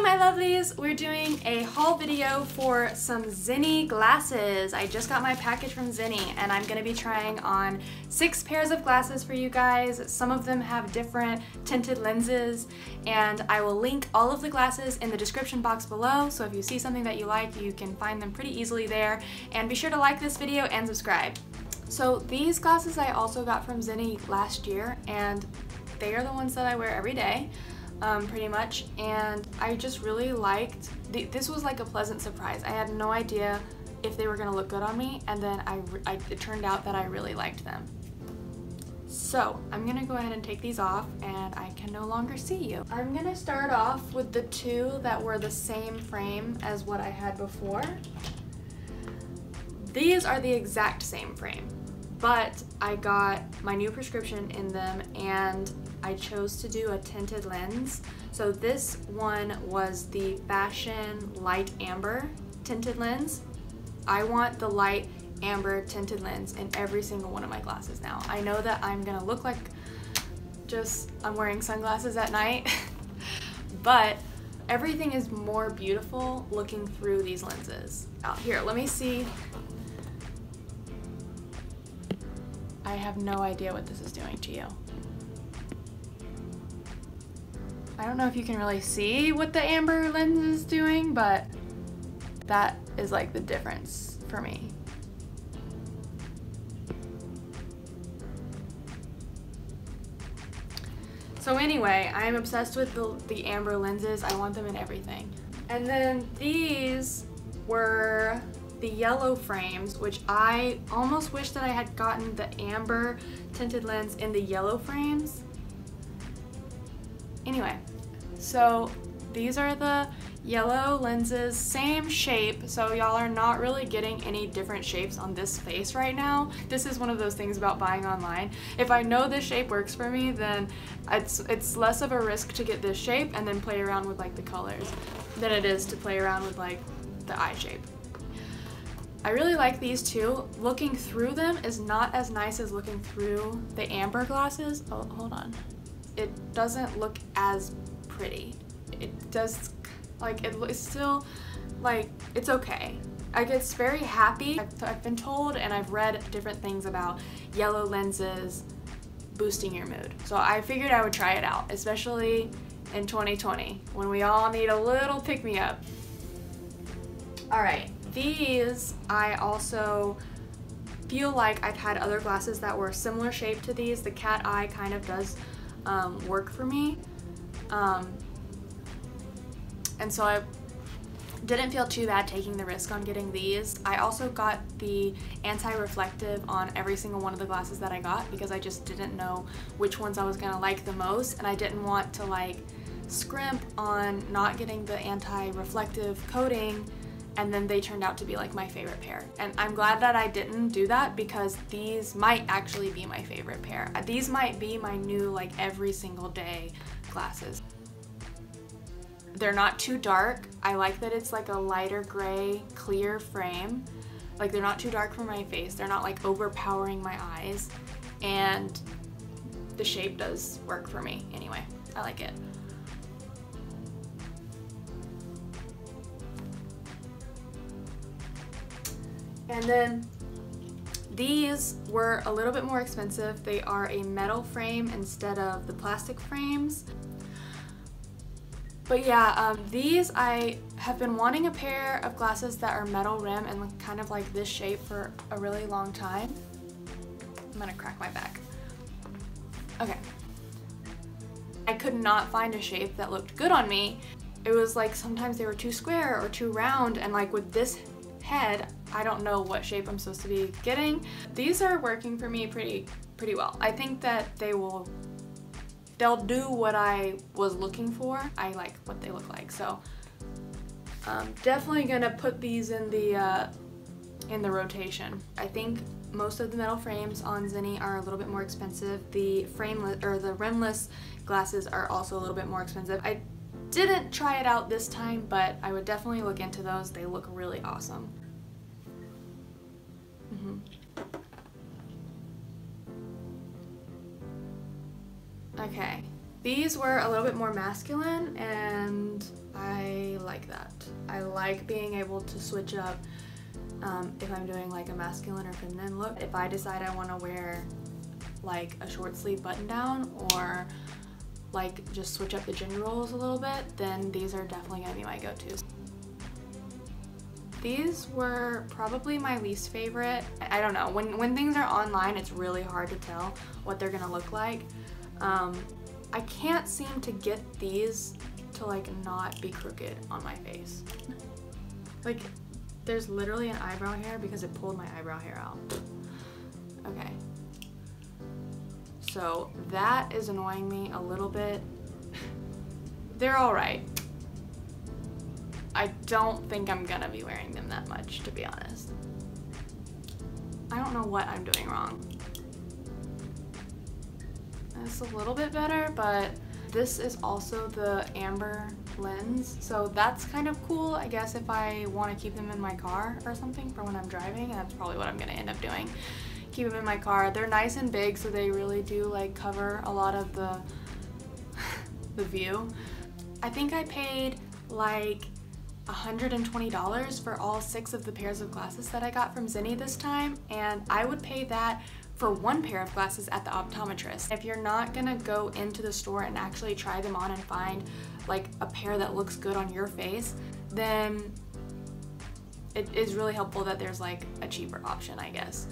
my lovelies, we're doing a haul video for some ZENNI glasses. I just got my package from ZENNI and I'm going to be trying on 6 pairs of glasses for you guys. Some of them have different tinted lenses and I will link all of the glasses in the description box below, so if you see something that you like you can find them pretty easily there, and be sure to like this video and subscribe. So these glasses I also got from ZENNI last year and they are the ones that I wear every day. Pretty much, and I just really liked this was like a pleasant surprise. I had no idea if they were gonna look good on me, and then it turned out that I really liked them. So I'm gonna go ahead and take these off and I can no longer see you. I'm gonna start off with the 2 that were the same frame as what I had before. These are the exact same frame, but I got my new prescription in them and I chose to do a tinted lens. So this one was the Fashion Light Amber tinted lens. I want the light amber tinted lens in every single one of my glasses now. I know that I'm gonna look like I'm wearing sunglasses at night, but everything is more beautiful looking through these lenses. Here, let me see. I have no idea what this is doing to you. I don't know if you can really see what the amber lens is doing, but that is like the difference for me. So anyway, I'm obsessed with the amber lenses. I want them in everything. And then these were the yellow frames, which I almost wish that I had gotten the amber tinted lens in the yellow frames. Anyway, so these are the yellow lenses, same shape, so y'all are not really getting any different shapes on this face right now. This is one of those things about buying online. If I know this shape works for me, then it's less of a risk to get this shape and then play around with like the colors than it is to play around with like the eye shape. I really like these two. Looking through them is not as nice as looking through the amber glasses. Oh, hold on. It doesn't look as pretty. It does, like, it's still, like, it's okay. It's very happy. I've been told and I've read different things about yellow lenses boosting your mood. So I figured I would try it out, especially in 2020 when we all need a little pick-me-up. All right, these I also feel like I've had other glasses that were similar shape to these. The cat eye kind of does work for me, and so I didn't feel too bad taking the risk on getting these. I also got the anti-reflective on every single one of the glasses that I got because I just didn't know which ones I was gonna like the most, and I didn't want to like scrimp on not getting the anti-reflective coating and then they turned out to be like my favorite pair. And I'm glad that I didn't do that because these might actually be my favorite pair. These might be my new like every single day glasses. They're not too dark. I like that it's like a lighter gray clear frame. Like they're not too dark for my face. They're not like overpowering my eyes. And the shape does work for me anyway. I like it. And then these were a little bit more expensive. They are a metal frame instead of the plastic frames. But yeah, these I have been wanting a pair of glasses that are metal rim and kind of like this shape for a really long time. I'm gonna crack my back. Okay. I could not find a shape that looked good on me. It was like sometimes they were too square or too round, and like with this head, I don't know what shape I'm supposed to be getting. These are working for me pretty well. I think that they'll do what I was looking for. I like what they look like, so definitely gonna put these in the rotation. I think most of the metal frames on ZENNI are a little bit more expensive. The frameless or the rimless glasses are also a little bit more expensive. I didn't try it out this time, but I would definitely look into those. They look really awesome. Okay, These were a little bit more masculine, and I like that. I like being able to switch up if I'm doing like a masculine or feminine look. If I decide I want to wear like a short sleeve button down, or like just switch up the gender roles a little bit, then these are definitely gonna be my go-tos. These were probably my least favorite. I don't know, when things are online, it's really hard to tell what they're gonna look like. I can't seem to get these to like not be crooked on my face. Like, there's literally an eyebrow hair because it pulled my eyebrow hair out. Okay. So that is annoying me a little bit. They're all right. I don't think I'm gonna be wearing them that much, to be honest. I don't know what I'm doing wrong. It's a little bit better, but this is also the amber lens, so that's kind of cool, I guess, if I want to keep them in my car or something for when I'm driving, and that's probably what I'm gonna end up doing. Keep them in my car. They're nice and big, so they really do like cover a lot of the view. I think I paid like $120 for all 6 of the pairs of glasses that I got from ZENNI this time, and I would pay that for 1 pair of glasses at the optometrist. If you're not gonna go into the store and actually try them on and find like a pair that looks good on your face, then it is really helpful that there's like a cheaper option, I guess.